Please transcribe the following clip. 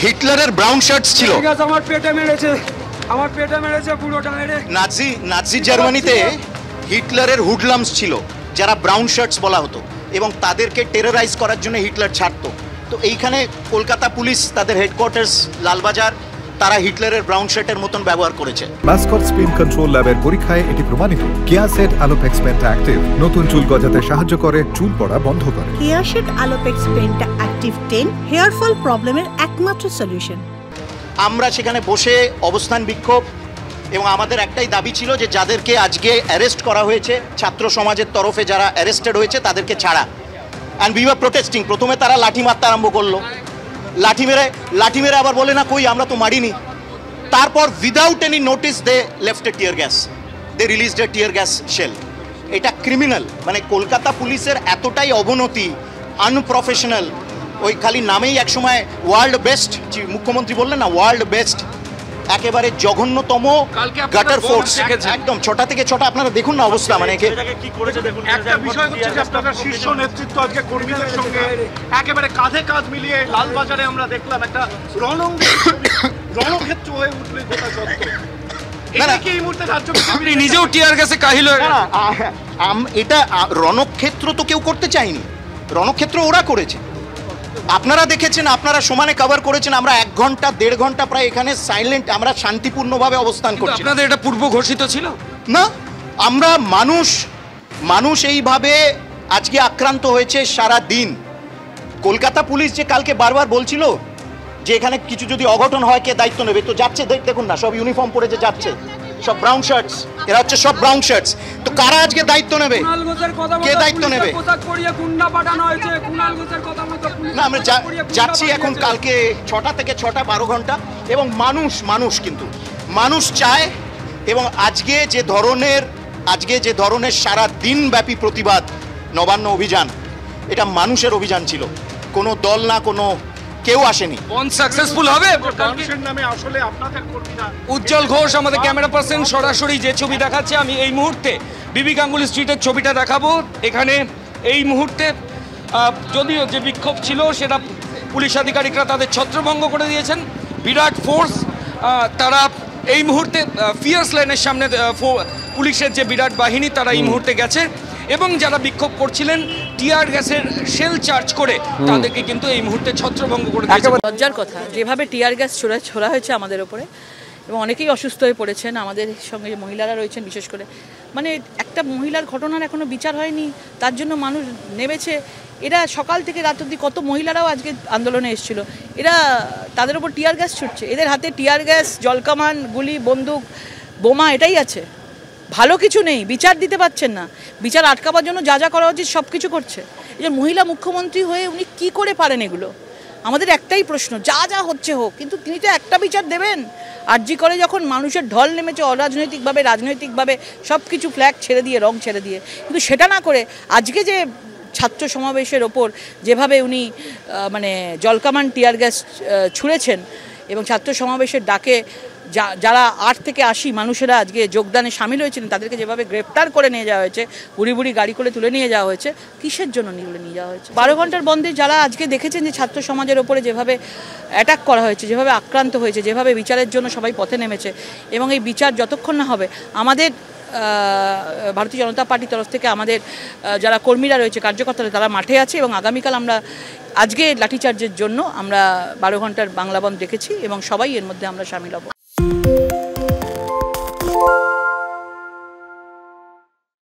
হিটলারের brown shorts ছিল। আমার পেটে মেরেছে পুরোটা মেরে। নাজি জার্মানিতে হিটলারের হুডলামস ছিল যারা ব্রাউন শার্টস বলা হতো, এবং তাদেরকে টেররাইজ করার জন্য হিটলার ছাড়তো। তো এইখানে কলকাতা পুলিশ তাদের হেডকোয়ার্টার্স লালবাজার, তারা হিটলারের ব্রাউন শার্টের মতন ব্যবহার করেছে। মাস্কট স্পিন কন্ট্রোল ল্যাবের পরীক্ষায় এটি প্রমাণিত। কেয়াসেট আলোপেক্স পেন্ট অ্যাক্টিভ নতুন চুল গজাতে সাহায্য করে, চুল পড়া বন্ধ করে। কেয়াসেট আলোপেক্স পেন্ট অ্যাক্টিভ 10 হেয়ার ফল প্রবলেমের একমাত্র সলিউশন। আমরা সেখানে বসে অবস্থান বিক্ষোভ, এবং আমাদের একটাই দাবি ছিল যে যাদেরকে আজকে অ্যারেস্ট করা হয়েছে, ছাত্র সমাজের তরফে যারা অ্যারেস্টেড হয়েছে তাদেরকে ছাড়া। And we were protesting. প্রথমে তারা লাঠি মারতে আরম্ভ করলো, লাঠি মেরে আবার বলে না কই আমরা তো মারিনি। তারপর উইদাউট এনি নোটিস দে লেফট এ টিয়ার গ্যাস, দে রিলিজড এ টিয়ার গ্যাস শেল। এটা ক্রিমিনাল। মানে কলকাতা পুলিশের এতটাই অবনতি, আনপ্রফেশনাল। ওই খালি নামেই একসময় ওয়ার্ল্ড বেস্ট, মুখ্যমন্ত্রী বললেন না ওয়ার্ল্ড বেস্ট, একেবারে জঘন্যতম গাটার ফোর্স। একদম 6টা থেকে 6টা আপনারা দেখুন না অবস্থা। মানে একটা বিষয় হচ্ছে যে আপনাদের শীর্ষ নেতৃত্ব আজকে কর্মীদের সঙ্গে একেবারে কাঁধে কাঁধ মিলিয়ে লালবাজারে আমরা দেখলাম একটা রণক্ষেত্র হয়ে উঠলে গোটা সত্য। আপনি নিজেও টিয়ার গ্যাসে কাহিল হয়ে গেছেন। এটা রণক্ষেত্র তো কেউ করতে চায়নি, রণক্ষেত্র ওরা করেছে। আপনারা দেখেছেন, আপনারা সমানে কভার করেছেন। আমরা 1 ঘন্টা 1.5 ঘন্টা প্রায় এখানে সাইলেন্ট, আমরা শান্তিপূর্ণভাবে অবস্থান করছি। আপনাদের এটা পূর্ব ঘোষিত ছিল না? আমরা মানুষ এইভাবে আজকে আক্রান্ত হয়েছে সারা দিন। কলকাতা পুলিশ যে কালকে বারবার বলছিল যে এখানে কিছু যদি অঘটন হয় কে দায়িত্ব নেবে, তো যাচ্ছে দেখুন না, সব ইউনিফর্ম পরে যে যাচ্ছে, সব ব্রাউন শার্টস, এরা হচ্ছে সব ব্রাউন শার্টস। তো কারা আজকে দায়িত্ব নেবে? কে দায়িত্ব নেবে? না, আমরা যাচ্ছি এখন কালকে 6টা থেকে 6টা 12 ঘন্টা, এবং মানুষ কিন্তু মানুষ চায়। এবং আজকে যে ধরনের সারা দিনব্যাপী প্রতিবাদ, নবান্ন অভিযান, এটা মানুষের অভিযান ছিল, কোনো দল না, কোনো কেউ আসেনি। সাকসেসফুল হবে নামে আসলে আপনাদের কর্মীরা। উজ্জ্বল ঘোষ আমাদের ক্যামেরা পার্সন সরাসরি যে ছবি দেখাচ্ছে, আমি এই মুহূর্তে বিবি গাঙ্গুলি স্ট্রিটের ছবিটা দেখাবো। এখানে এই মুহূর্তে যদিও যে বিক্ষোভ ছিল সেটা পুলিশ আধিকারিকরা তাদের ছত্রভঙ্গ করে দিয়েছেন। বিরাট ফোর্স, তারা এই মুহূর্তে ফিয়ার্স লাইনের সামনে পুলিশের যে বিরাট বাহিনী তারা এই মুহূর্তে গেছে, এবং যারা বিক্ষোভ করছিলেন টিয়ার গ্যাসের শেল চার্জ করে তাদেরকে কিন্তু এই মুহূর্তে ছত্রভঙ্গ করে দিয়েছে। লজ্জার কথা যেভাবে টিয়ার গ্যাস ছোড়া হয়েছে আমাদের ওপরে, এবং অনেকেই অসুস্থ হয়ে পড়েছেন। আমাদের সঙ্গে মহিলারা রয়েছেন বিশেষ করে, মানে একটা মহিলার ঘটনার এখনো বিচার হয়নি, তার জন্য মানুষ নেমেছে। এরা সকাল থেকে রাত অবধি কত মহিলারাও আজকে আন্দোলনে এসেছিল, এরা তাদের ওপর টিয়ার গ্যাস ছুটছে। এদের হাতে টিয়ার গ্যাস, জলকামান, গুলি, বন্দুক, বোমা এটাই আছে, ভালো কিছু নেই। বিচার দিতে পারছেন না, বিচার আটকাবার জন্য যা করা উচিত সব কিছু করছে। এই যে মহিলা মুখ্যমন্ত্রী হয়ে উনি কি করে পারেন এগুলো? আমাদের একটাই প্রশ্ন, যা হচ্ছে হোক, কিন্তু তিনি তো একটা বিচার দেবেন। আরজি করে যখন মানুষের ঢল নেমেছে অরাজনৈতিকভাবে, রাজনৈতিকভাবে সব কিছু ফ্ল্যাগ ছেড়ে দিয়ে, রং ছেড়ে দিয়ে, কিন্তু সেটা না করে আজকে যে ছাত্র সমাবেশের ওপর যেভাবে উনি মানে জলকামান টিয়ার গ্যাস ছুঁড়েছেন, এবং ছাত্র সমাবেশের ডাকে যারা 8 থেকে 80 মানুষেরা আজকে যোগদানে সামিল হয়েছিলেন তাদেরকে যেভাবে গ্রেপ্তার করে নিয়ে যাওয়া হয়েছে, বুড়ি গাড়ি করে তুলে নিয়ে যাওয়া হয়েছে, কিসের জন্য নিয়ে যাওয়া হয়েছে? 12 ঘন্টার বন্ধে যারা আজকে দেখেছেন যে ছাত্র সমাজের ওপরে যেভাবে অ্যাটাক করা হয়েছে, যেভাবে আক্রান্ত হয়েছে, যেভাবে বিচারের জন্য সবাই পথে নেমেছে, এবং এই বিচার যতক্ষণ না হবে, আমাদের ভারতীয় জনতা পার্টির তরফ থেকে আমাদের যারা কর্মীরা রয়েছে, কার্যকর্তারা, তারা মাঠে আছে। এবং আগামীকাল আমরা আজকে লাঠিচার্জের জন্য আমরা 12 ঘন্টার বাংলা বন্ধ রেখেছি, এবং সবাই এর মধ্যে আমরা সামিল হব।